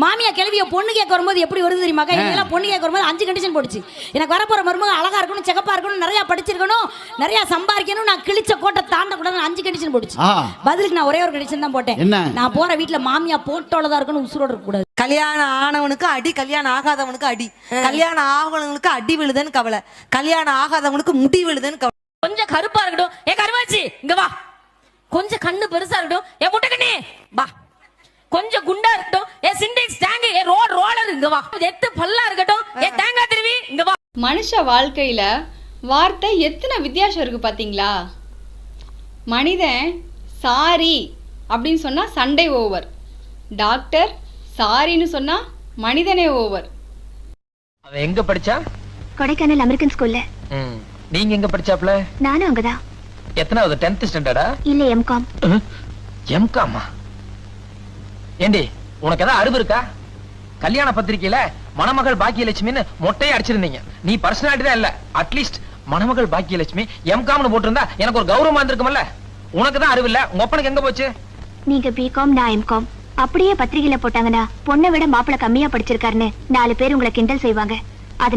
மாமியா கிளவிய பொண்ணு கேட்க வரும்போது எப்படி வருது தெரியுமாக்கா? எல்லாம் பொண்ணு கேட்க வரும்போது 5 கண்டிஷன் போடுச்சு. எனக்கு வரப்போற மருமக அழகா இருக்கணும், சிகப்பா இருக்கணும், நிறைய படிச்சிருக்கணும், நிறைய சம்பாதிக்கணும், நான் கிழிச்ச கோட்டை தாண்டக்கூடாது 5 கண்டிஷன் போடுச்சு. பதிலுக்கு நான் ஒரே ஒரு கண்டிஷன் தான் போட்டேன். நான் போற வீட்டுல மாமியா போட்டோலதான் இருக்கணும், உசுரோட இருக்க கூடாது. கல்யாணம் ஆனவனுக்கு அடி, கல்யாணம் ஆகாதவனுக்கு அடி, கல்யாணம் ஆகவனுக்கு அடி விழுதுன்னு கவலை, கல்யாணம் ஆகாதவனுக்கு முடி விழுதுன்னு கவலை. கொஞ்சம் கருப்பா இருக்கட்டும், ஏ கருவாச்சி இங்க வா. கொஞ்சம் கண்ணு பெருசா இருக்கட்டும், ஏ முட்டைக்கண்ணே வா. கொஞ்சம் குண்டா இருக்கட்டும், ஏ சிண்டெக்ஸ் டேங்க், ஏ ரோலர் இங்க வா. எத்து பல்லா இருக்கட்டும், ஏ தேங்காய் திருவி இங்க வா. மனுஷ வாழ்க்கையில வார்த்தை எத்தனை வித்தியாசம் இருக்கு பாத்தீங்களா? மனிதன் சாரி அப்படின்னு சொன்னா சண்டை ஓவர், டாக்டர் சாரின்னு சொன்னா மனிதனே ஓவர். அவ எங்க படிச்சா? கொடைக்கானல் அமெரிக்கன் ஸ்கூல்ல. நீங்க எங்க படிச்சாப்ல? நானும் அங்கதான். எத்தனாவது? 10th ஸ்டாண்டர்டா? இல்ல எம்காம். எம்காமா? ஏண்டி உனக்கு ஏதாவது அறிவு இருக்கா? கல்யாண பத்திரிக்கையில மணமகள் பாக்கியலட்சுமின்னு மொட்டையை அடிச்சிருந்தீங்க. நீ பர்சனாலிட்டி தான் இல்ல, அட்லீஸ்ட் மணமகள் பாக்கியலட்சுமி எம்காம்னு போட்டிருந்தா எனக்கு ஒரு கௌரவமா இருந்திருக்கும்ல. உனக்கு தான் அறிவு இல்ல, உங்க அப்பனுக்கு எங்க போச்சு? நீங்க பிகாம், நான் எம்காம். அப்படியே பத்திரிகையில போட்டாங்கன்னா பொண்ணை விட மாப்பிள்ள கம்மியா படிச்சிருக்காருன்னு 4 பேர் உங்களை கிண்டல் செய்வாங்க. அதனால